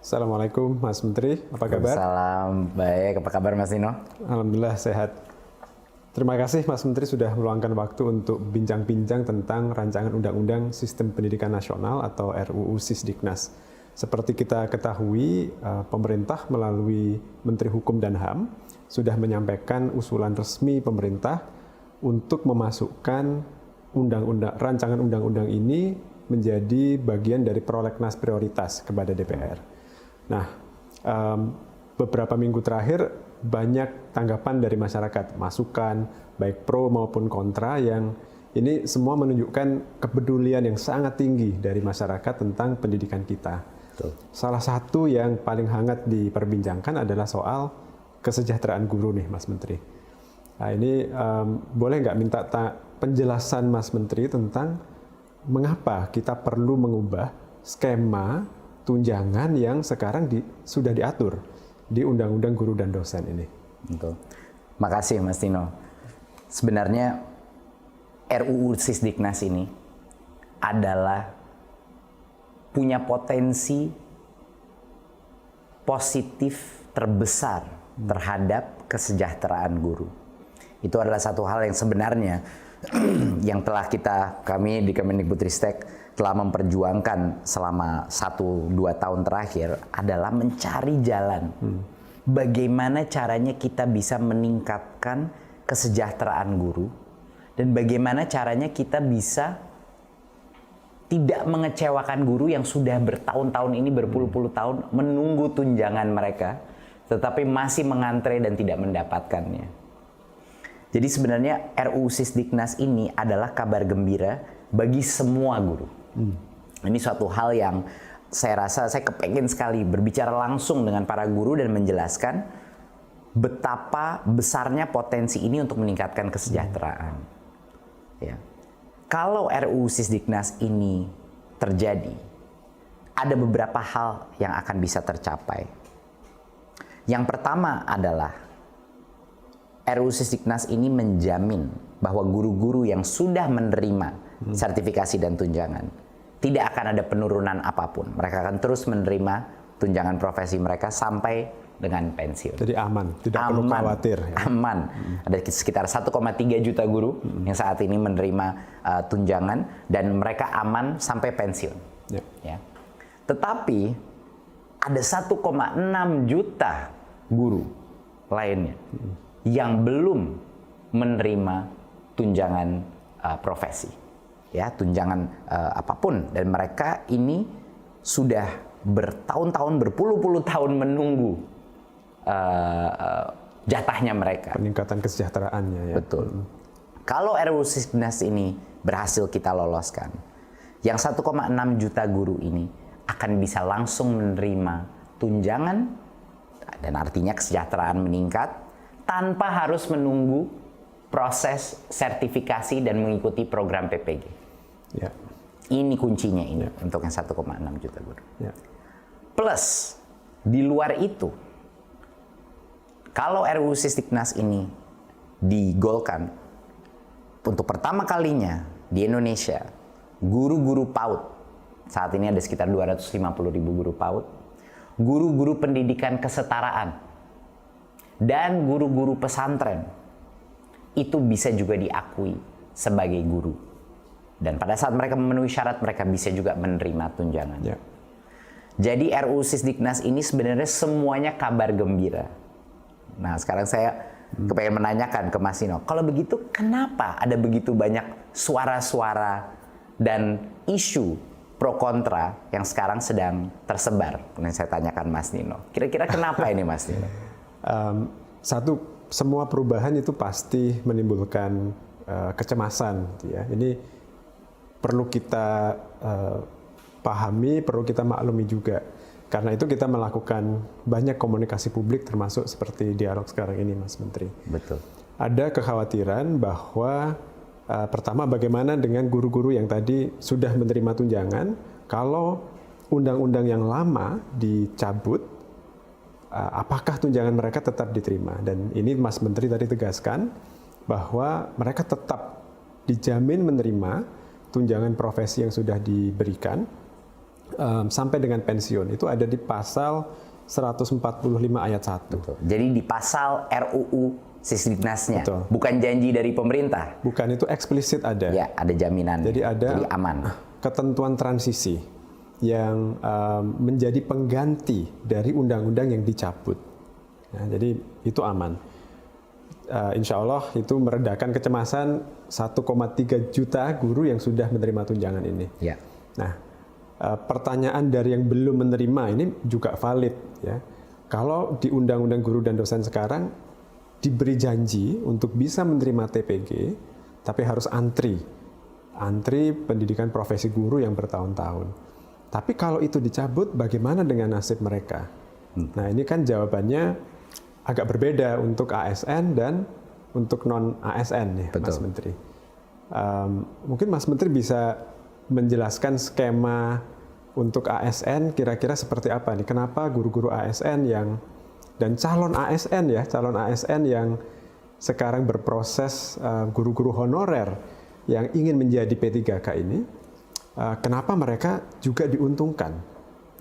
Assalamualaikum Mas Menteri, apa kabar? Salam baik, apa kabar Mas Nino? Alhamdulillah sehat. Terima kasih Mas Menteri sudah meluangkan waktu untuk bincang-bincang tentang rancangan Undang-Undang Sistem Pendidikan Nasional atau RUU Sisdiknas. Seperti kita ketahui, pemerintah melalui Menteri Hukum dan HAM sudah menyampaikan usulan resmi pemerintah untuk memasukkan rancangan undang-undang ini menjadi bagian dari prolegnas prioritas kepada DPR. Nah, beberapa minggu terakhir banyak tanggapan dari masyarakat, masukan baik pro maupun kontra yang ini semua menunjukkan kepedulian yang sangat tinggi dari masyarakat tentang pendidikan kita. Betul. Salah satu yang paling hangat diperbincangkan adalah soal kesejahteraan guru nih, Mas Menteri. Nah, ini boleh nggak minta penjelasan Mas Menteri tentang mengapa kita perlu mengubah skema tunjangan yang sekarang sudah diatur di Undang-Undang Guru dan Dosen ini. Betul. Makasih Mas Tino. Sebenarnya RUU Sisdiknas ini adalah punya potensi positif terbesar terhadap kesejahteraan guru. Itu adalah satu hal yang sebenarnya yang telah kami di Kemendikbudristek telah memperjuangkan selama 1-2 tahun terakhir adalah mencari jalan. Bagaimana caranya kita bisa meningkatkan kesejahteraan guru dan bagaimana caranya kita bisa tidak mengecewakan guru yang sudah bertahun-tahun ini, berpuluh-puluh tahun menunggu tunjangan mereka tetapi masih mengantre dan tidak mendapatkannya. Jadi sebenarnya RUU Sisdiknas ini adalah kabar gembira bagi semua guru. Ini suatu hal yang saya rasa saya kepengen sekali berbicara langsung dengan para guru dan menjelaskan betapa besarnya potensi ini untuk meningkatkan kesejahteraan. Ya. Kalau RUU Sisdiknas ini terjadi, ada beberapa hal yang akan bisa tercapai. Yang pertama adalah RUU Sisdiknas ini menjamin bahwa guru-guru yang sudah menerima sertifikasi dan tunjangan tidak akan ada penurunan apapun. Mereka akan terus menerima tunjangan profesi mereka sampai dengan pensiun. Jadi aman, tidak perlu khawatir. Ya? Aman. Ada sekitar 1,3 juta guru yang saat ini menerima tunjangan dan mereka aman sampai pensiun. Ya. Ya. Tetapi ada 1,6 juta guru lainnya yang belum menerima tunjangan profesi, ya, tunjangan apapun, dan mereka ini sudah bertahun-tahun, berpuluh-puluh tahun menunggu jatahnya mereka. Peningkatan kesejahteraannya, ya. Betul. Kalau RUU Sisdiknas ini berhasil kita loloskan, yang 1,6 juta guru ini akan bisa langsung menerima tunjangan dan artinya kesejahteraan meningkat tanpa harus menunggu proses sertifikasi dan mengikuti program PPG. Ya. Ini kuncinya ini untuk yang 1,6 juta guru. Ya. Plus, di luar itu, kalau RUU Sisdiknas ini digolkan, untuk pertama kalinya di Indonesia, guru-guru PAUD, saat ini ada sekitar 250.000 guru PAUD, guru-guru pendidikan kesetaraan, dan guru-guru pesantren itu bisa juga diakui sebagai guru. Dan pada saat mereka memenuhi syarat, mereka bisa juga menerima tunjangan. Ya. Jadi RUU Sisdiknas ini sebenarnya semuanya kabar gembira. Nah, sekarang saya kepengen menanyakan ke Mas Nino, kalau begitu kenapa ada begitu banyak suara-suara dan isu pro kontra yang sekarang sedang tersebar? Yang saya tanyakan Mas Nino. Kira-kira kenapa ini Mas Nino? Semua perubahan itu pasti menimbulkan kecemasan. Ya. Ini perlu kita pahami, perlu kita maklumi juga. Karena itu kita melakukan banyak komunikasi publik termasuk seperti dialog sekarang ini, Mas Menteri. Betul. Ada kekhawatiran bahwa pertama bagaimana dengan guru-guru yang tadi sudah menerima tunjangan, kalau undang-undang yang lama dicabut, apakah tunjangan mereka tetap diterima? Dan ini Mas Menteri tadi tegaskan bahwa mereka tetap dijamin menerima tunjangan profesi yang sudah diberikan sampai dengan pensiun itu ada di pasal 145 ayat 1. Betul. Jadi di pasal RUU Sisdiknasnya, Betul. bukan janji dari pemerintah. Bukan, itu eksplisit ada. Ya, ada jaminan. Jadi ada aman. ketentuan transisi yang menjadi pengganti dari undang-undang yang dicabut. Ya, jadi itu aman. Insya Allah itu meredakan kecemasan 1,3 juta guru yang sudah menerima tunjangan ini. Ya. Nah, pertanyaan dari yang belum menerima ini juga valid, ya. Kalau di Undang-Undang Guru dan Dosen sekarang diberi janji untuk bisa menerima TPG, tapi harus antri pendidikan profesi guru yang bertahun-tahun. Tapi kalau itu dicabut, bagaimana dengan nasib mereka? Nah, ini kan jawabannya agak berbeda untuk ASN dan untuk non-ASN nih, Mas Menteri. Mungkin Mas Menteri bisa menjelaskan skema untuk ASN kira-kira seperti apa nih? Kenapa guru-guru ASN dan calon ASN yang sekarang berproses guru-guru honorer yang ingin menjadi P3K ini, kenapa mereka juga diuntungkan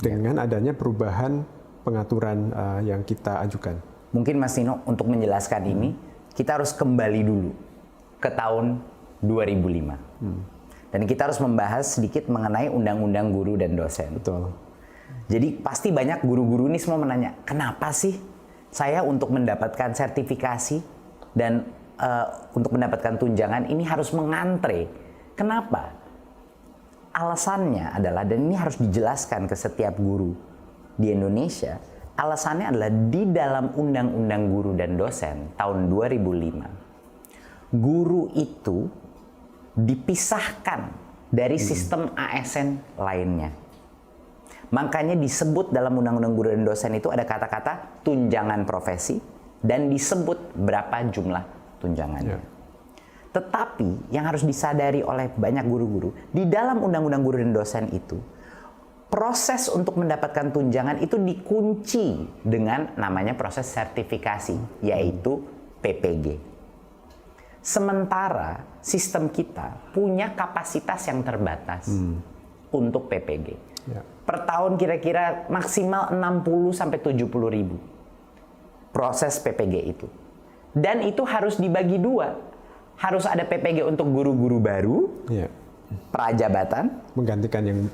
dengan adanya perubahan pengaturan yang kita ajukan? Mungkin Mas Nino untuk menjelaskan ini, kita harus kembali dulu ke tahun 2005. Dan kita harus membahas sedikit mengenai Undang-Undang Guru dan Dosen. Betul. Jadi pasti banyak guru-guru ini semua menanya, kenapa sih saya untuk mendapatkan sertifikasi dan untuk mendapatkan tunjangan ini harus mengantre? Kenapa? Alasannya adalah, dan ini harus dijelaskan ke setiap guru di Indonesia, alasannya adalah di dalam Undang-Undang Guru dan Dosen tahun 2005, guru itu dipisahkan dari sistem ASN lainnya. Makanya disebut dalam Undang-Undang Guru dan Dosen itu ada kata-kata tunjangan profesi dan disebut berapa jumlah tunjangannya. Tetapi yang harus disadari oleh banyak guru-guru, di dalam Undang-Undang Guru dan Dosen itu, proses untuk mendapatkan tunjangan itu dikunci dengan namanya proses sertifikasi, yaitu PPG. Sementara sistem kita punya kapasitas yang terbatas untuk PPG. Ya. Per tahun kira-kira maksimal 60-70 ribu proses PPG itu. Dan itu harus dibagi dua. Harus ada PPG untuk guru-guru baru, prajabatan, menggantikan yang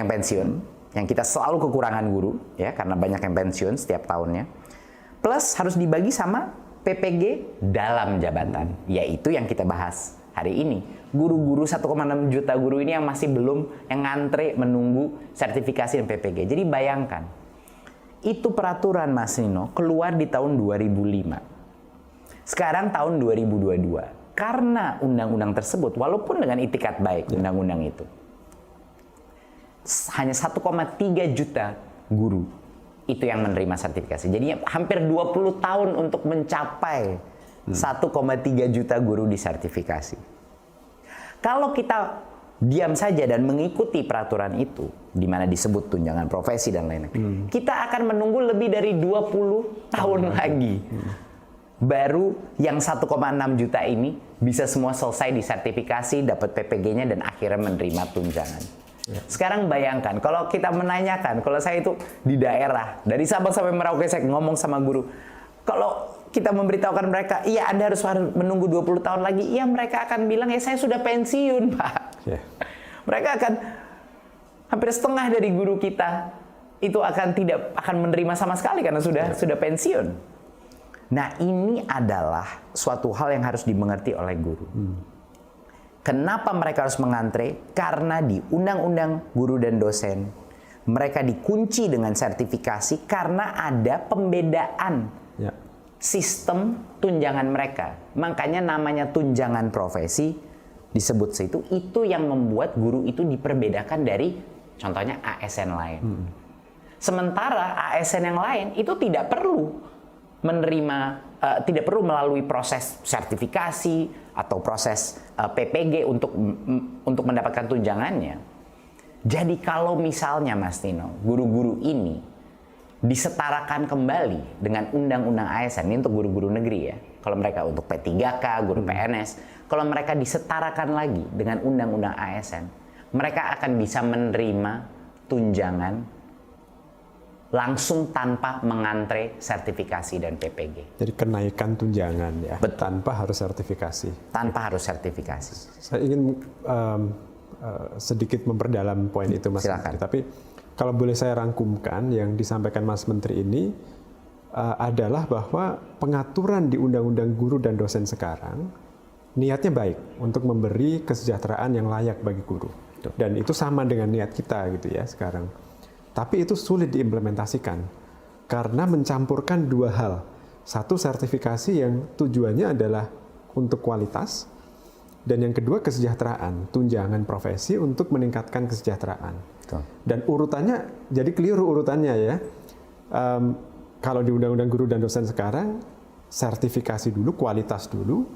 pensiun, yang kita selalu kekurangan guru, ya, karena banyak yang pensiun setiap tahunnya. Plus harus dibagi sama PPG dalam jabatan, yaitu yang kita bahas hari ini. Guru-guru 1,6 juta guru ini yang masih belum, yang ngantre menunggu sertifikasi dan PPG. Jadi bayangkan, itu peraturan Mas Nino keluar di tahun 2005. Sekarang tahun 2022. Karena undang-undang tersebut, walaupun dengan itikat baik undang-undang itu, hanya 1,3 juta guru itu yang menerima sertifikasi. Jadi hampir 20 tahun untuk mencapai 1,3 juta guru disertifikasi. Kalau kita diam saja dan mengikuti peraturan itu, di mana disebut tunjangan profesi dan lain-lain, kita akan menunggu lebih dari 20 tahun lagi. Baru yang 1,6 juta ini bisa semua selesai disertifikasi, dapat PPG-nya dan akhirnya menerima tunjangan. Sekarang bayangkan, kalau kita menanyakan, kalau saya itu di daerah, dari Sabang sampai Merauke saya ngomong sama guru, kalau kita memberitahukan mereka, iya Anda harus menunggu 20 tahun lagi, iya mereka akan bilang, ya saya sudah pensiun Pak. Mereka akan, hampir setengah dari guru kita, itu tidak akan menerima sama sekali karena sudah pensiun. Nah, ini adalah suatu hal yang harus dimengerti oleh guru. Kenapa mereka harus mengantre? Karena di Undang-Undang Guru dan Dosen, mereka dikunci dengan sertifikasi karena ada pembedaan sistem tunjangan mereka. Makanya namanya tunjangan profesi disebut situ, itu yang membuat guru itu diperbedakan dari contohnya ASN lain. Sementara ASN yang lain itu tidak perlu menerima, tidak perlu melalui proses sertifikasi atau proses PPG untuk mendapatkan tunjangannya. Jadi kalau misalnya Mas Tino, guru-guru ini disetarakan kembali dengan undang-undang ASN, ini untuk guru-guru negeri ya, kalau mereka untuk P3K, guru PNS, kalau mereka disetarakan lagi dengan undang-undang ASN, mereka akan bisa menerima tunjangan langsung tanpa mengantre sertifikasi dan PPG. Jadi kenaikan tunjangan ya, Betul. tanpa harus sertifikasi. Tanpa harus sertifikasi. Saya ingin sedikit memperdalam poin itu, Mas Silakan. Menteri. Tapi kalau boleh saya rangkumkan, yang disampaikan Mas Menteri ini adalah bahwa pengaturan di Undang-Undang Guru dan Dosen sekarang niatnya baik untuk memberi kesejahteraan yang layak bagi guru. Dan itu sama dengan niat kita gitu ya sekarang. Tapi itu sulit diimplementasikan karena mencampurkan dua hal. Satu, sertifikasi yang tujuannya adalah untuk kualitas, dan yang kedua kesejahteraan, tunjangan profesi untuk meningkatkan kesejahteraan. Betul. Dan urutannya jadi keliru urutannya ya. Kalau di Undang-Undang Guru dan Dosen sekarang sertifikasi dulu, kualitas dulu,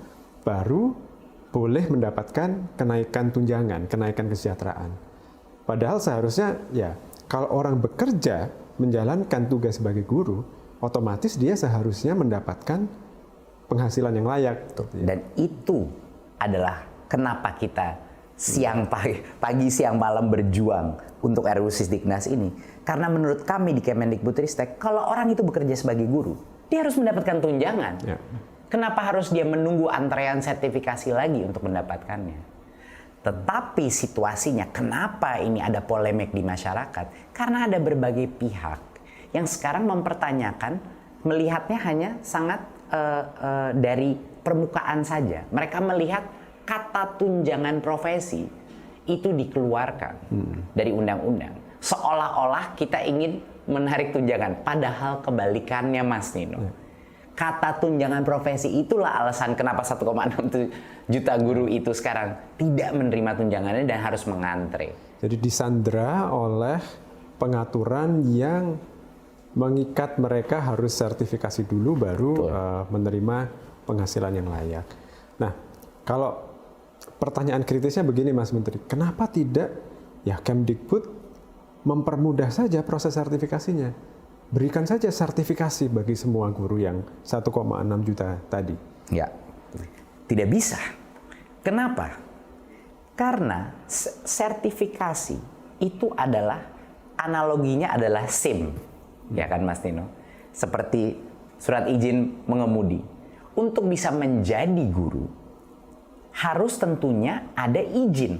baru boleh mendapatkan kenaikan tunjangan, kenaikan kesejahteraan. Padahal seharusnya ya kalau orang bekerja menjalankan tugas sebagai guru, otomatis dia seharusnya mendapatkan penghasilan yang layak. Dan itu adalah kenapa kita pagi siang malam berjuang untuk RUU Sisdiknas ini. Karena menurut kami di Kemendikbudristek, kalau orang itu bekerja sebagai guru, dia harus mendapatkan tunjangan. Ya. Kenapa harus dia menunggu antrean sertifikasi lagi untuk mendapatkannya? Tetapi situasinya, kenapa ini ada polemik di masyarakat? Karena ada berbagai pihak yang sekarang mempertanyakan, melihatnya hanya sangat dari permukaan saja. Mereka melihat kata tunjangan profesi itu dikeluarkan dari undang-undang. Seolah-olah kita ingin menarik tunjangan. Padahal kebalikannya, Mas Nino. Kata tunjangan profesi itulah alasan kenapa 1,6 juta guru itu sekarang tidak menerima tunjangannya dan harus mengantre. Jadi disandera oleh pengaturan yang mengikat mereka harus sertifikasi dulu baru menerima penghasilan yang layak. Nah, kalau pertanyaan kritisnya begini Mas Menteri, kenapa tidak ya Kemdikbud mempermudah saja proses sertifikasinya? Berikan saja sertifikasi bagi semua guru yang 1,6 juta tadi. Ya, tidak bisa. Kenapa? Karena sertifikasi itu adalah analoginya adalah SIM, ya kan Mas Nino? Seperti surat izin mengemudi. Untuk bisa menjadi guru, harus tentunya ada izin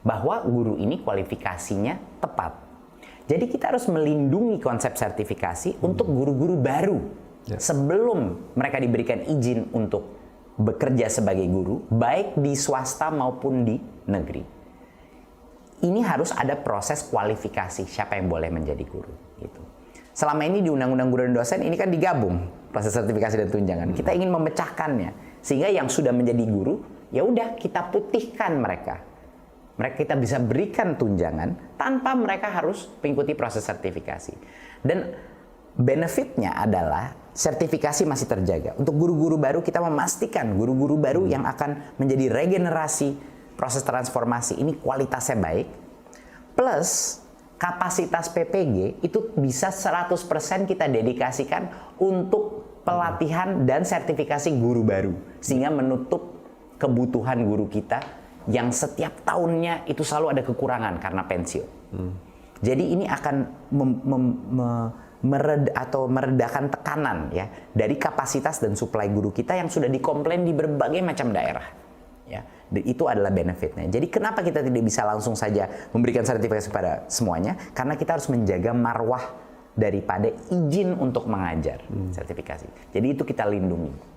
bahwa guru ini kualifikasinya tepat. Jadi kita harus melindungi konsep sertifikasi untuk guru-guru baru sebelum mereka diberikan izin untuk bekerja sebagai guru, baik di swasta maupun di negeri. Ini harus ada proses kualifikasi siapa yang boleh menjadi guru. Gitu. Selama ini di Undang-Undang Guru dan Dosen ini kan digabung proses sertifikasi dan tunjangan. Kita ingin memecahkannya sehingga yang sudah menjadi guru ya udah kita putihkan mereka. Kita bisa berikan tunjangan tanpa mereka harus mengikuti proses sertifikasi. Dan benefitnya adalah sertifikasi masih terjaga. Untuk guru-guru baru kita memastikan guru-guru baru yang akan menjadi regenerasi proses transformasi ini kualitasnya baik. Plus kapasitas PPG itu bisa 100% kita dedikasikan untuk pelatihan dan sertifikasi guru baru. Sehingga menutup kebutuhan guru kita yang setiap tahunnya itu selalu ada kekurangan karena pensiun. Jadi ini akan meredakan tekanan ya dari kapasitas dan suplai guru kita yang sudah dikomplain di berbagai macam daerah. Ya, itu adalah benefitnya. Jadi kenapa kita tidak bisa langsung saja memberikan sertifikasi pada semuanya? Karena kita harus menjaga marwah daripada izin untuk mengajar sertifikasi. Jadi itu kita lindungi.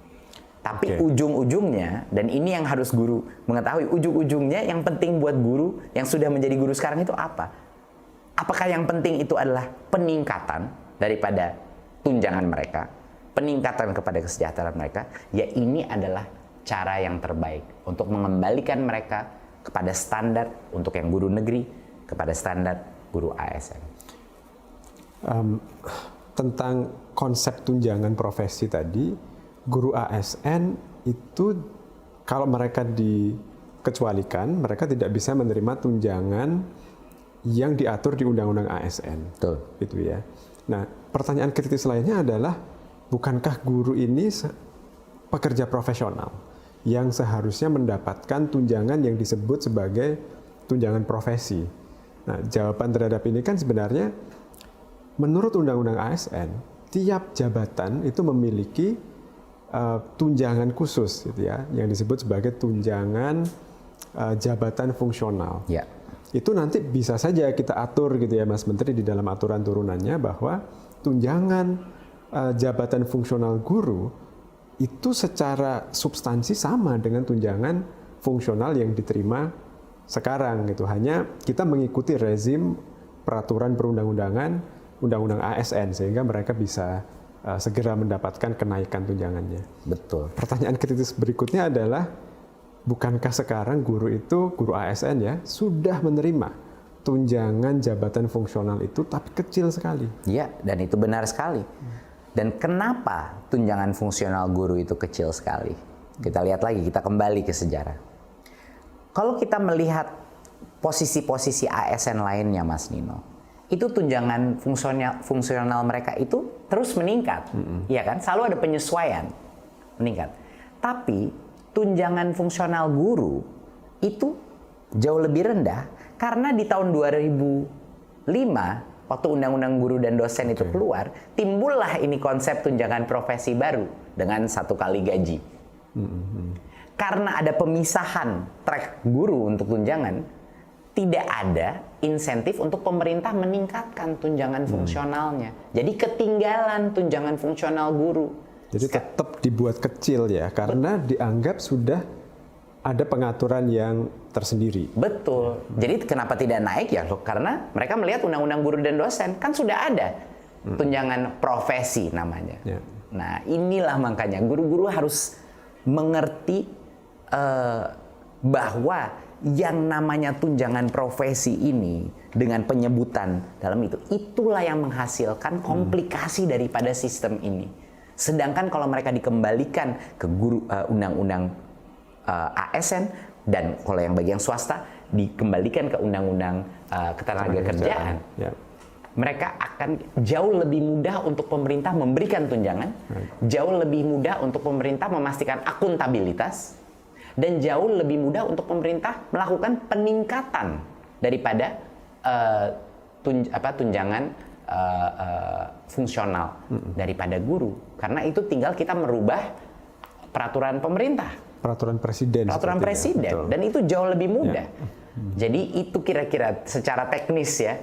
Tapi ujung-ujungnya, dan ini yang harus guru mengetahui, ujung-ujungnya yang penting buat guru yang sudah menjadi guru sekarang itu apa? Apakah yang penting itu adalah peningkatan daripada tunjangan mereka, peningkatan kepada kesejahteraan mereka? Ya ini adalah cara yang terbaik untuk mengembalikan mereka kepada standar untuk yang guru negeri, kepada standar guru ASN. Tentang konsep tunjangan profesi tadi, guru ASN itu kalau mereka dikecualikan, mereka tidak bisa menerima tunjangan yang diatur di Undang-Undang ASN. Betul. Gitu ya. Nah, pertanyaan kritis lainnya adalah, bukankah guru ini pekerja profesional yang seharusnya mendapatkan tunjangan yang disebut sebagai tunjangan profesi? Nah, jawaban terhadap ini kan sebenarnya menurut Undang-Undang ASN, tiap jabatan itu memiliki tunjangan khusus gitu ya, yang disebut sebagai tunjangan jabatan fungsional. Ya. Itu nanti bisa saja kita atur gitu ya Mas Menteri di dalam aturan turunannya bahwa tunjangan jabatan fungsional guru itu secara substansi sama dengan tunjangan fungsional yang diterima sekarang gitu. Hanya kita mengikuti rezim peraturan perundang-undangan, undang-undang ASN sehingga mereka bisa segera mendapatkan kenaikan tunjangannya. Betul. Pertanyaan kritis berikutnya adalah, bukankah sekarang guru ASN ya sudah menerima tunjangan jabatan fungsional itu tapi kecil sekali? Iya, dan itu benar sekali. Dan kenapa tunjangan fungsional guru itu kecil sekali? Kita lihat lagi, kita kembali ke sejarah. Kalau kita melihat posisi-posisi ASN lainnya, Mas Nino, itu tunjangan fungsional mereka itu terus meningkat, ya kan? Selalu ada penyesuaian meningkat. Tapi tunjangan fungsional guru itu jauh lebih rendah karena di tahun 2005 waktu Undang-Undang Guru dan Dosen itu keluar, timbullah ini konsep tunjangan profesi baru dengan 1 kali gaji. Karena ada pemisahan track guru untuk tunjangan, tidak ada insentif untuk pemerintah meningkatkan tunjangan fungsionalnya. Jadi ketinggalan tunjangan fungsional guru. Jadi tetap dibuat kecil ya, karena dianggap sudah ada pengaturan yang tersendiri. Betul. Jadi kenapa tidak naik ya? Karena mereka melihat Undang-Undang Guru dan Dosen kan sudah ada tunjangan profesi namanya. Ya. Nah, inilah makanya guru-guru harus mengerti bahwa yang namanya tunjangan profesi ini dengan penyebutan dalam itu, itulah yang menghasilkan komplikasi daripada sistem ini. Sedangkan kalau mereka dikembalikan ke guru undang-undang ASN, dan kalau yang bagi yang swasta dikembalikan ke undang-undang ketenagakerjaan, ya, mereka akan jauh lebih mudah untuk pemerintah memberikan tunjangan, jauh lebih mudah untuk pemerintah memastikan akuntabilitas, dan jauh lebih mudah untuk pemerintah melakukan peningkatan daripada tunjangan fungsional daripada guru. Karena itu tinggal kita merubah peraturan pemerintah. Peraturan presiden. Dan itu jauh lebih mudah. Jadi itu kira-kira secara teknis ya.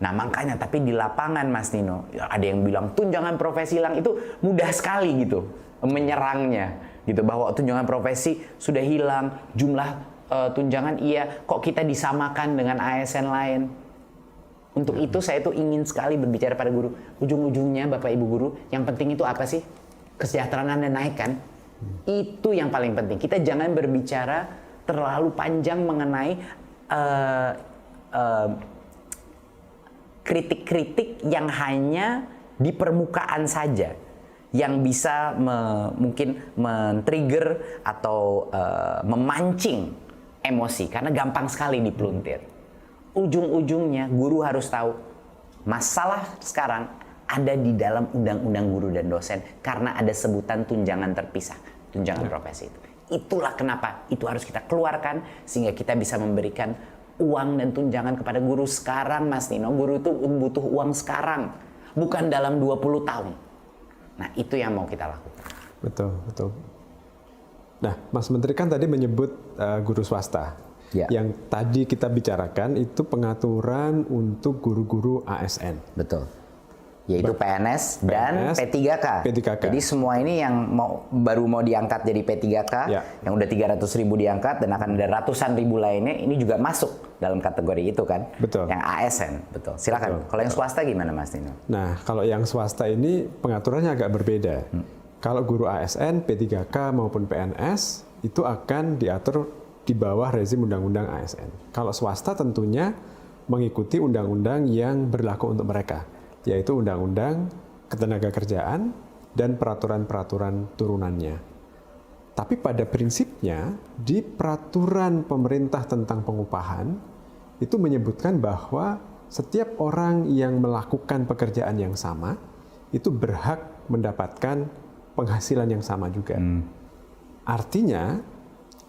Nah makanya, tapi di lapangan Mas Nino, ada yang bilang tunjangan profesi hilang, itu mudah sekali gitu menyerangnya, gitu, bahwa tunjangan profesi sudah hilang, jumlah tunjangan iya, kok kita disamakan dengan ASN lain. Untuk itu saya tuh ingin sekali berbicara pada guru. Ujung-ujungnya Bapak Ibu guru, yang penting itu apa sih? Kesejahteraan Anda naik kan? Itu yang paling penting. Kita jangan berbicara terlalu panjang mengenai kritik-kritik yang hanya di permukaan saja, yang bisa mungkin men-trigger atau memancing emosi, karena gampang sekali dipeluntir. Ujung-ujungnya guru harus tahu masalah sekarang ada di dalam Undang-Undang Guru dan Dosen karena ada sebutan tunjangan terpisah, tunjangan profesi itu. Itulah kenapa itu harus kita keluarkan sehingga kita bisa memberikan uang dan tunjangan kepada guru sekarang, Mas Nino. Guru itu butuh uang sekarang, bukan dalam 20 tahun. Nah, itu yang mau kita lakukan. Betul, betul. Nah, Mas Menteri kan tadi menyebut guru swasta. Ya. Yang tadi kita bicarakan itu pengaturan untuk guru-guru ASN. Betul. Yaitu PNS dan P3K. Jadi semua ini yang baru mau diangkat jadi P3K, yang udah 300.000 diangkat dan akan ada ratusan ribu lainnya, ini juga masuk dalam kategori itu kan. Betul. Yang ASN, betul. Silakan. Kalau yang swasta gimana Mas Nino? Nah, kalau yang swasta ini pengaturannya agak berbeda. Kalau guru ASN, P3K maupun PNS itu akan diatur di bawah rezim undang-undang ASN. Kalau swasta tentunya mengikuti undang-undang yang berlaku untuk mereka, yaitu Undang-Undang Ketenagakerjaan dan peraturan-peraturan turunannya. Tapi pada prinsipnya, di peraturan pemerintah tentang pengupahan, itu menyebutkan bahwa setiap orang yang melakukan pekerjaan yang sama, itu berhak mendapatkan penghasilan yang sama juga. Artinya,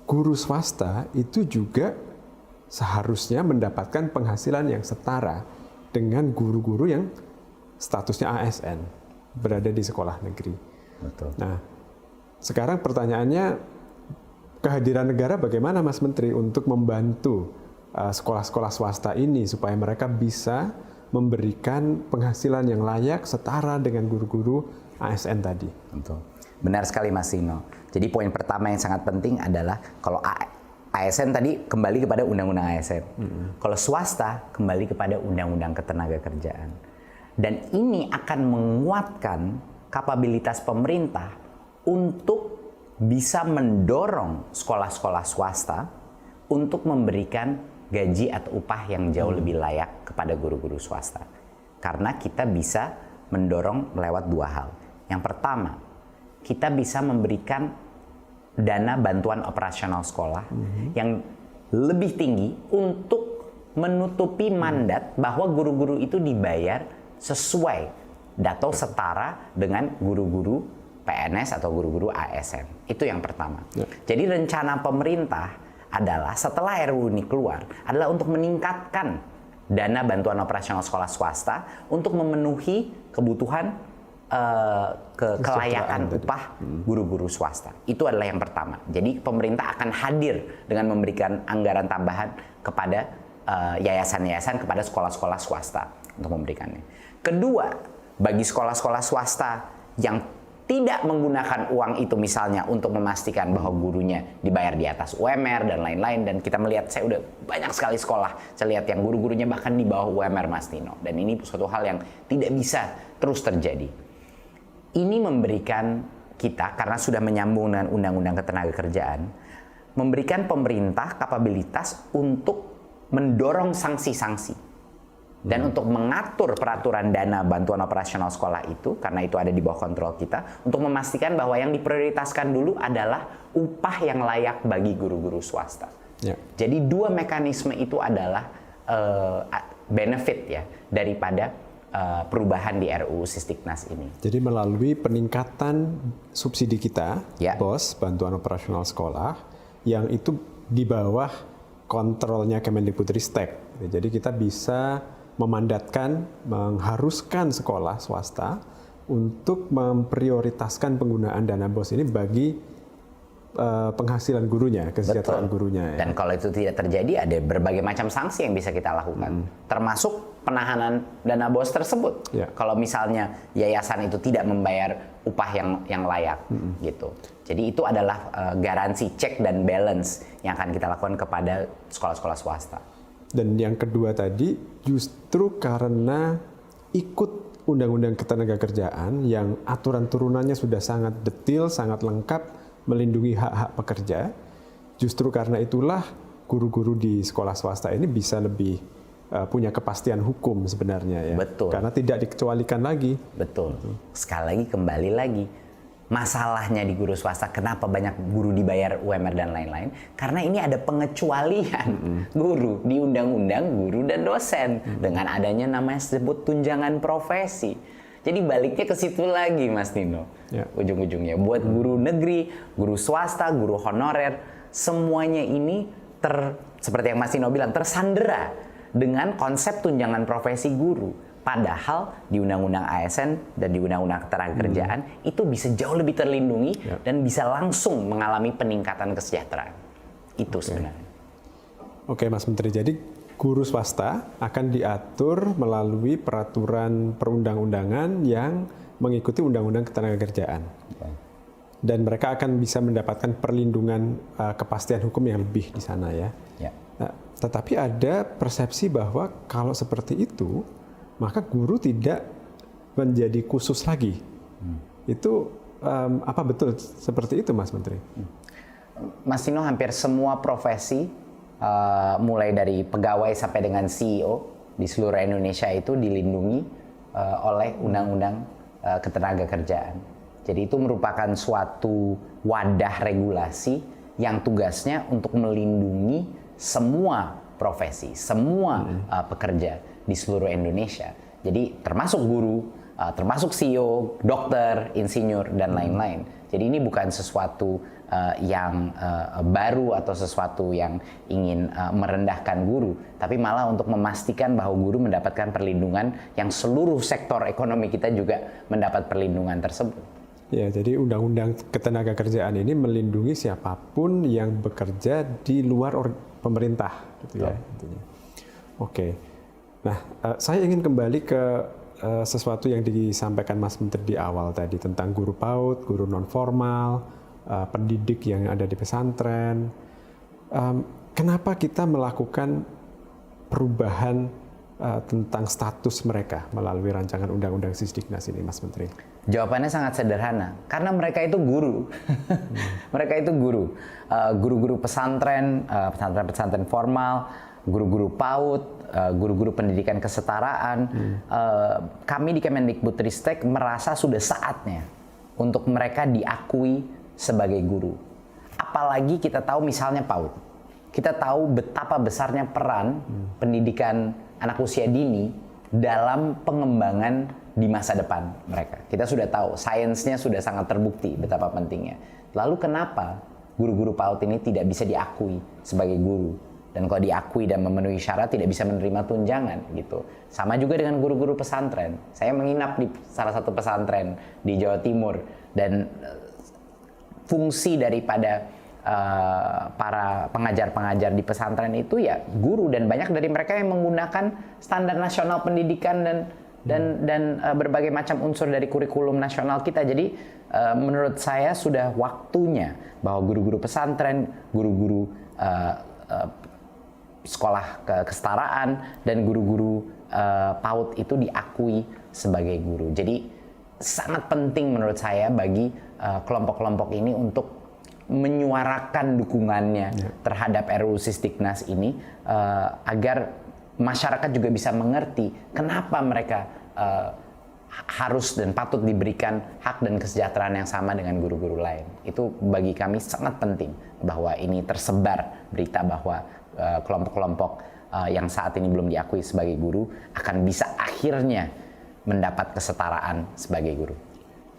guru swasta itu juga seharusnya mendapatkan penghasilan yang setara dengan guru-guru yang statusnya ASN berada di sekolah negeri. Betul. Nah, sekarang pertanyaannya, kehadiran negara bagaimana Mas Menteri untuk membantu sekolah-sekolah swasta ini supaya mereka bisa memberikan penghasilan yang layak setara dengan guru-guru ASN tadi? Betul. Benar sekali Mas Dino. Jadi poin pertama yang sangat penting adalah kalau ASN tadi kembali kepada undang-undang ASN. Kalau swasta kembali kepada undang-undang ketenagakerjaan. Dan ini akan menguatkan kapabilitas pemerintah untuk bisa mendorong sekolah-sekolah swasta untuk memberikan gaji atau upah yang jauh lebih layak kepada guru-guru swasta. Karena kita bisa mendorong lewat dua hal. Yang pertama, kita bisa memberikan dana bantuan operasional sekolah yang lebih tinggi untuk menutupi mandat bahwa guru-guru itu dibayar sesuai atau setara dengan guru-guru PNS atau guru-guru ASN. Itu yang pertama. Jadi rencana pemerintah adalah setelah RUU ini keluar adalah untuk meningkatkan dana bantuan operasional sekolah swasta untuk memenuhi kebutuhan kelayakan upah guru-guru swasta. Itu adalah yang pertama. Jadi pemerintah akan hadir dengan memberikan anggaran tambahan kepada yayasan-yayasan, kepada sekolah-sekolah swasta untuk memberikannya. Kedua, bagi sekolah-sekolah swasta yang tidak menggunakan uang itu misalnya untuk memastikan bahwa gurunya dibayar di atas UMR dan lain-lain, dan kita melihat, saya udah banyak sekali sekolah, saya lihat yang guru-gurunya bahkan di bawah UMR Mas Tino, dan ini suatu hal yang tidak bisa terus terjadi. Ini memberikan kita, karena sudah menyambung dengan Undang-Undang Ketenagakerjaan, memberikan pemerintah kapabilitas untuk mendorong sanksi-sanksi dan untuk mengatur peraturan dana bantuan operasional sekolah itu, karena itu ada di bawah kontrol kita, untuk memastikan bahwa yang diprioritaskan dulu adalah upah yang layak bagi guru-guru swasta. Ya. Jadi dua mekanisme itu adalah benefit ya daripada perubahan di RUU Sisdiknas ini. Jadi melalui peningkatan subsidi kita, BOS, bantuan operasional sekolah, yang itu di bawah kontrolnya Kemendikbudristek. Jadi kita bisa memandatkan, mengharuskan sekolah swasta untuk memprioritaskan penggunaan dana BOS ini bagi penghasilan gurunya, kesejahteraan gurunya. Dan kalau itu tidak terjadi, ada berbagai macam sanksi yang bisa kita lakukan, termasuk penahanan dana BOS tersebut. Kalau misalnya yayasan itu tidak membayar upah yang layak, gitu. Jadi itu adalah garansi check dan balance yang akan kita lakukan kepada sekolah-sekolah swasta. Dan yang kedua tadi, justru karena ikut Undang-Undang Ketenagakerjaan yang aturan turunannya sudah sangat detail, sangat lengkap, melindungi hak-hak pekerja, justru karena itulah guru-guru di sekolah swasta ini bisa lebih punya kepastian hukum sebenarnya ya. Betul. Karena tidak dikecualikan lagi. Betul. Sekali lagi, kembali lagi. Masalahnya di guru swasta, kenapa banyak guru dibayar UMR dan lain-lain? Karena ini ada pengecualian guru di Undang-Undang Guru dan Dosen dengan adanya namanya disebut tunjangan profesi. Jadi baliknya ke situ lagi, Mas Nino. Ujung-ujungnya buat guru negeri, guru swasta, guru honorer, semuanya ini seperti yang Mas Nino bilang, tersandera dengan konsep tunjangan profesi guru. Padahal di Undang-Undang ASN dan di Undang-Undang Ketenagakerjaan itu bisa jauh lebih terlindungi dan bisa langsung mengalami peningkatan kesejahteraan. Itu sebenarnya. Oke, Mas Menteri. Jadi guru swasta akan diatur melalui peraturan perundang-undangan yang mengikuti Undang-Undang Ketenagakerjaan. Dan mereka akan bisa mendapatkan perlindungan kepastian hukum yang lebih di sana ya. Nah, tetapi ada persepsi bahwa kalau seperti itu, maka guru tidak menjadi khusus lagi. Itu apa betul seperti itu, Mas Menteri? Mas Tino, hampir semua profesi, mulai dari pegawai sampai dengan CEO di seluruh Indonesia itu dilindungi oleh Undang-Undang Ketenagakerjaan. Jadi itu merupakan suatu wadah regulasi yang tugasnya untuk melindungi semua profesi, semua pekerja di seluruh Indonesia. Jadi termasuk guru, termasuk CEO, dokter, insinyur, dan lain-lain. Jadi ini bukan sesuatu yang baru atau sesuatu yang ingin merendahkan guru, tapi malah untuk memastikan bahwa guru mendapatkan perlindungan yang seluruh sektor ekonomi kita juga mendapat perlindungan tersebut. Ya, jadi undang-undang ketenagakerjaan ini melindungi siapapun yang bekerja di luar pemerintah, gitu ya. Intinya. Oke. Nah, saya ingin kembali ke sesuatu yang disampaikan Mas Menteri di awal tadi tentang guru PAUD, guru non formal, pendidik yang ada di pesantren. Kenapa kita melakukan perubahan tentang status mereka melalui rancangan undang-undang Sisdiknas ini, Mas Menteri? Jawabannya sangat sederhana, karena mereka itu guru. Mereka itu guru. Guru-guru pesantren, pesantren formal, guru-guru PAUD, guru-guru pendidikan kesetaraan. Kami di Kemendikbudristek merasa sudah saatnya untuk mereka diakui sebagai guru. Apalagi kita tahu misalnya PAUD. Kita tahu betapa besarnya peran pendidikan anak usia dini dalam pengembangan di masa depan mereka. Kita sudah tahu, sainsnya sudah sangat terbukti betapa pentingnya. Lalu kenapa guru-guru PAUD ini tidak bisa diakui sebagai guru? Dan kalau diakui dan memenuhi syarat tidak bisa menerima tunjangan gitu. Sama juga dengan guru-guru pesantren. Saya menginap di salah satu pesantren di Jawa Timur dan fungsi daripada para pengajar-pengajar di pesantren itu ya guru, dan banyak dari mereka yang menggunakan standar nasional pendidikan dan berbagai macam unsur dari kurikulum nasional kita. Jadi menurut saya sudah waktunya bahwa guru-guru pesantren, guru-guru sekolah kesetaraan, dan guru-guru PAUD itu diakui sebagai guru. Jadi sangat penting menurut saya bagi kelompok-kelompok ini untuk menyuarakan dukungannya terhadap RUU Sisdiknas ini agar masyarakat juga bisa mengerti kenapa mereka harus dan patut diberikan hak dan kesejahteraan yang sama dengan guru-guru lain. Itu bagi kami sangat penting bahwa ini tersebar berita bahwa kelompok-kelompok yang saat ini belum diakui sebagai guru akan bisa akhirnya mendapat kesetaraan sebagai guru.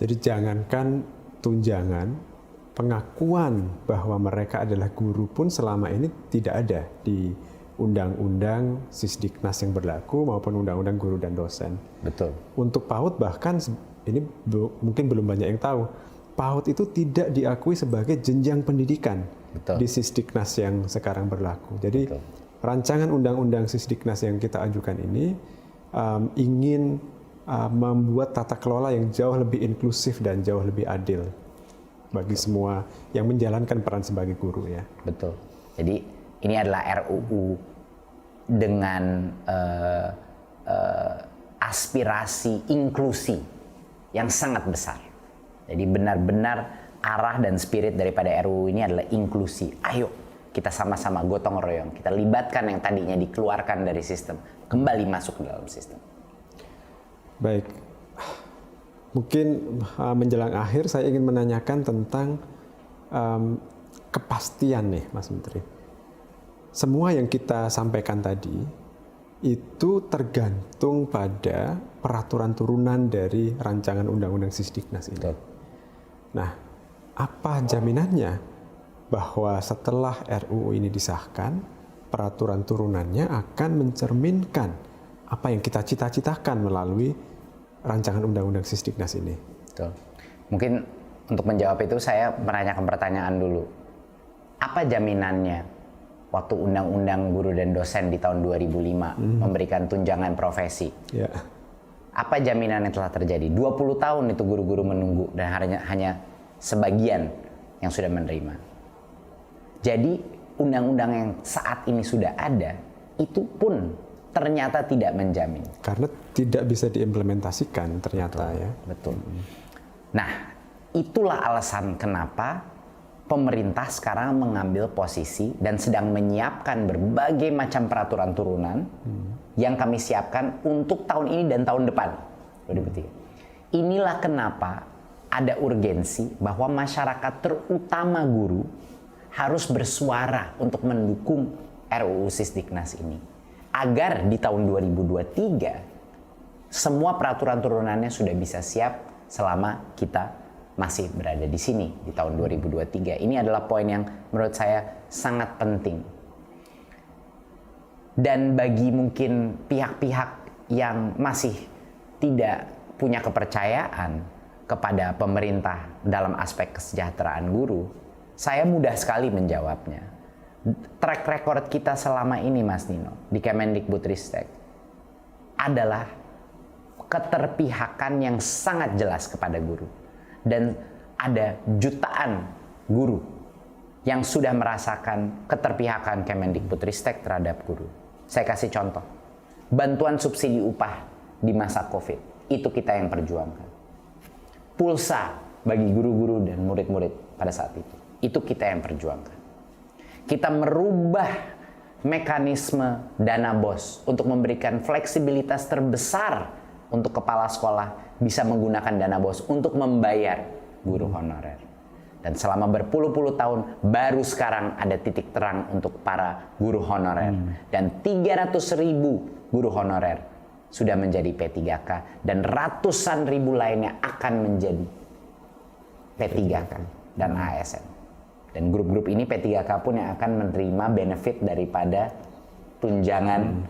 Jadi jangankan tunjangan, pengakuan bahwa mereka adalah guru pun selama ini tidak ada di undang-undang Sisdiknas yang berlaku maupun undang-undang guru dan dosen. Betul. Untuk PAUD bahkan ini mungkin belum banyak yang tahu, PAUD itu tidak diakui sebagai jenjang pendidikan. Betul. Di Sisdiknas yang sekarang berlaku. Jadi Betul. rancangan undang-undang Sisdiknas yang kita ajukan ini ingin membuat tata kelola yang jauh lebih inklusif dan jauh lebih adil bagi semua yang menjalankan peran sebagai guru ya. Betul. Jadi ini adalah RUU dengan aspirasi inklusi yang sangat besar. Jadi benar-benar arah dan spirit daripada RUU ini adalah inklusi. Ayo kita sama-sama gotong royong, kita libatkan yang tadinya dikeluarkan dari sistem, kembali masuk ke dalam sistem. Baik, mungkin menjelang akhir saya ingin menanyakan tentang kepastian nih Mas Menteri. Semua yang kita sampaikan tadi itu tergantung pada peraturan turunan dari rancangan undang-undang Sisdiknas ini. Nah, apa jaminannya bahwa setelah RUU ini disahkan, peraturan turunannya akan mencerminkan apa yang kita cita-citakan melalui rancangan undang-undang Sisdiknas ini? Betul. Mungkin untuk menjawab itu saya menanyakan pertanyaan dulu. Apa jaminannya waktu undang-undang guru dan dosen di tahun 2005 memberikan tunjangan profesi? Ya. Apa jaminan yang telah terjadi? 20 tahun itu guru-guru menunggu dan hanya sebagian yang sudah menerima. Jadi undang-undang yang saat ini sudah ada itu pun ternyata tidak menjamin. Karena tidak bisa diimplementasikan ternyata. Betul, ya. Betul. Nah, itulah alasan kenapa pemerintah sekarang mengambil posisi dan sedang menyiapkan berbagai macam peraturan turunan yang kami siapkan untuk tahun ini dan tahun depan. 2023. Inilah kenapa ada urgensi bahwa masyarakat terutama guru harus bersuara untuk mendukung RUU Sisdiknas ini. Agar di tahun 2023 semua peraturan turunannya sudah bisa siap selama kita masih berada di sini di tahun 2023. Ini adalah poin yang menurut saya sangat penting. Dan bagi mungkin pihak-pihak yang masih tidak punya kepercayaan kepada pemerintah dalam aspek kesejahteraan guru, saya mudah sekali menjawabnya. Track record kita selama ini, Mas Nino, di Kemendikbudristek adalah keterpihakan yang sangat jelas kepada guru. Dan ada jutaan guru yang sudah merasakan keterpihakan Kemendikbudristek terhadap guru. Saya kasih contoh. Bantuan subsidi upah di masa COVID, itu kita yang perjuangkan. Pulsa bagi guru-guru dan murid-murid pada saat itu kita yang perjuangkan. Kita merubah mekanisme dana BOS untuk memberikan fleksibilitas terbesar untuk kepala sekolah bisa menggunakan dana BOS untuk membayar guru honorer. Dan selama berpuluh-puluh tahun baru sekarang ada titik terang untuk para guru honorer. Dan 300.000 guru honorer sudah menjadi P3K dan ratusan ribu lainnya akan menjadi P3K dan ASN. Dan grup-grup ini P3K pun yang akan menerima benefit daripada tunjangan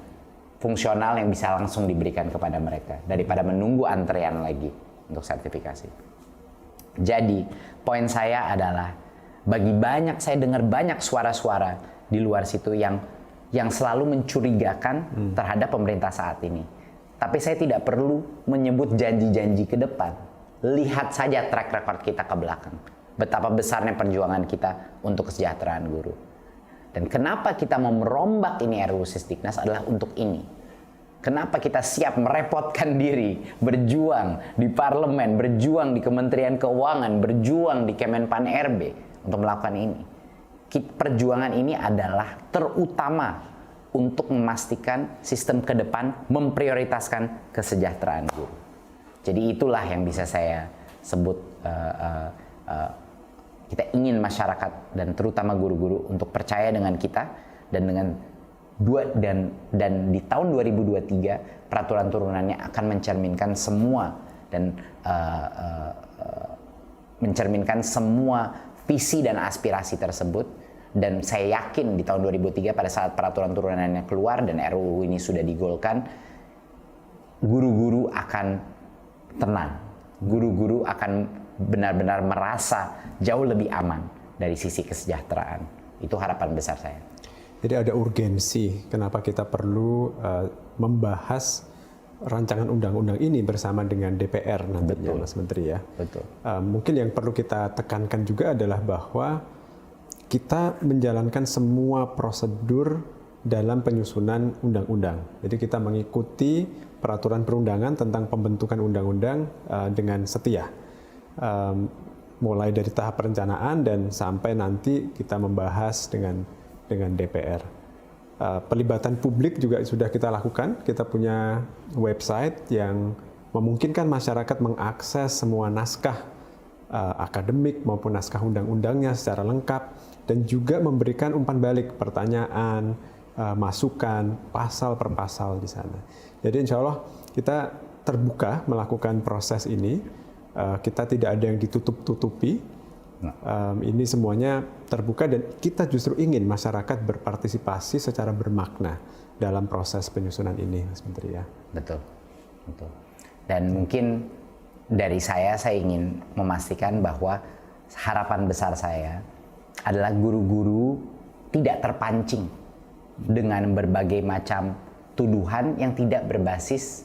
fungsional yang bisa langsung diberikan kepada mereka daripada menunggu antrean lagi untuk sertifikasi. Jadi, poin saya adalah saya dengar banyak suara-suara di luar situ yang selalu mencurigakan terhadap pemerintah saat ini. Tapi saya tidak perlu menyebut janji-janji ke depan. Lihat saja track record kita ke belakang. Betapa besarnya perjuangan kita untuk kesejahteraan guru. Dan kenapa kita mau merombak ini RUU Sisdiknas adalah untuk ini. Kenapa kita siap merepotkan diri, berjuang di parlemen, berjuang di Kementerian Keuangan, berjuang di Kemenpan RB untuk melakukan ini. Perjuangan ini adalah terutama untuk memastikan sistem ke depan memprioritaskan kesejahteraan guru. Jadi itulah yang bisa saya sebut kita ingin masyarakat dan terutama guru-guru untuk percaya dengan kita dan di tahun 2023 peraturan turunannya akan mencerminkan semua dan mencerminkan semua visi dan aspirasi tersebut. Dan saya yakin di tahun 2003 pada saat peraturan turunannya keluar dan RUU ini sudah digolkan, guru-guru akan tenang, guru-guru akan benar-benar merasa jauh lebih aman dari sisi kesejahteraan. Itu harapan besar saya. Jadi ada urgensi kenapa kita perlu membahas rancangan undang-undang ini bersama dengan DPR nantinya. Betul. Mas Menteri ya. Betul. Mungkin yang perlu kita tekankan juga adalah bahwa kita menjalankan semua prosedur dalam penyusunan undang-undang. Jadi kita mengikuti peraturan perundangan tentang pembentukan undang-undang dengan setia. Mulai dari tahap perencanaan dan sampai nanti kita membahas dengan DPR. Pelibatan publik juga sudah kita lakukan. Kita punya website yang memungkinkan masyarakat mengakses semua naskah akademik maupun naskah undang-undangnya secara lengkap dan juga memberikan umpan balik pertanyaan, masukan, pasal per pasal di sana. Jadi insya Allah kita terbuka melakukan proses ini. Kita tidak ada yang ditutup-tutupi. Ini semuanya terbuka dan kita justru ingin masyarakat berpartisipasi secara bermakna dalam proses penyusunan ini, Mas Menteri ya. Betul, betul. Dan mungkin dari saya ingin memastikan bahwa harapan besar saya adalah guru-guru tidak terpancing dengan berbagai macam tuduhan yang tidak berbasis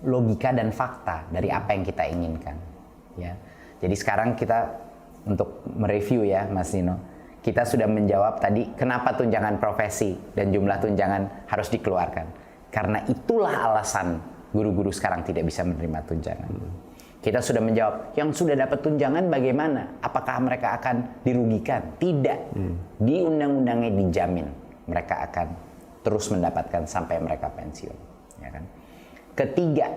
logika dan fakta dari apa yang kita inginkan. Ya, jadi sekarang kita untuk mereview ya, Mas Nino, kita sudah menjawab tadi kenapa tunjangan profesi dan jumlah tunjangan harus dikeluarkan. Karena itulah alasan guru-guru sekarang tidak bisa menerima tunjangan. Kita sudah menjawab yang sudah dapat tunjangan bagaimana? Apakah mereka akan dirugikan? Tidak. Di undang-undangnya dijamin mereka akan terus mendapatkan sampai mereka pensiun. Ya kan? Ketiga,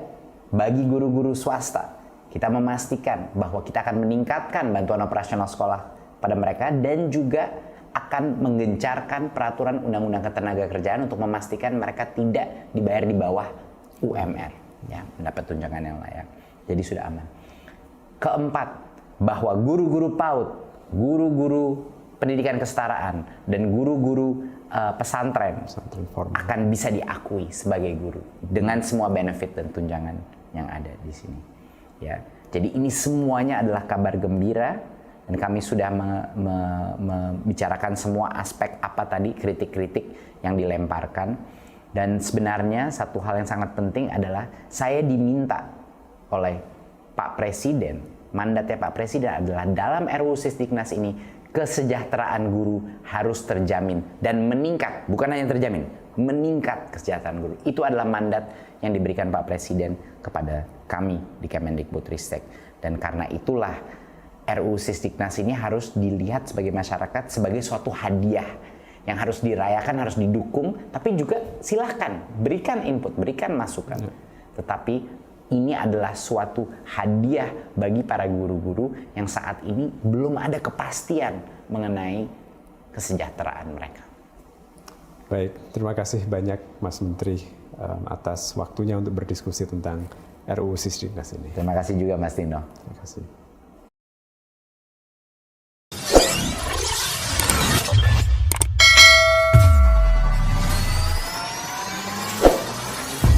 bagi guru-guru swasta, kita memastikan bahwa kita akan meningkatkan bantuan operasional sekolah pada mereka dan juga akan menggencarkan peraturan undang-undang ketenagakerjaan untuk memastikan mereka tidak dibayar di bawah UMR, ya, mendapat tunjangan yang layak. Jadi sudah aman. Keempat, bahwa guru-guru PAUD, guru-guru pendidikan kesetaraan, dan guru-guru pesantren formal akan bisa diakui sebagai guru dengan semua benefit dan tunjangan yang ada di sini. Ya, jadi ini semuanya adalah kabar gembira, dan kami sudah membicarakan semua aspek apa tadi kritik-kritik yang dilemparkan. Dan sebenarnya satu hal yang sangat penting adalah saya diminta oleh Pak Presiden, mandatnya Pak Presiden adalah dalam RUU Sisdiknas ini kesejahteraan guru harus terjamin dan meningkat, bukan hanya terjamin, meningkat kesejahteraan guru. Itu adalah mandat yang diberikan Pak Presiden kepada kami di Kemendikbudristek. Dan karena itulah RUU Sisdiknas ini harus dilihat sebagai masyarakat sebagai suatu hadiah yang harus dirayakan, harus didukung, tapi juga silahkan berikan input, berikan masukan. Tetapi ini adalah suatu hadiah bagi para guru-guru yang saat ini belum ada kepastian mengenai kesejahteraan mereka. Baik, terima kasih banyak Mas Menteri atas waktunya untuk berdiskusi tentang RUU Sisdiknas ini. Terima kasih juga Mas Tino. Terima kasih.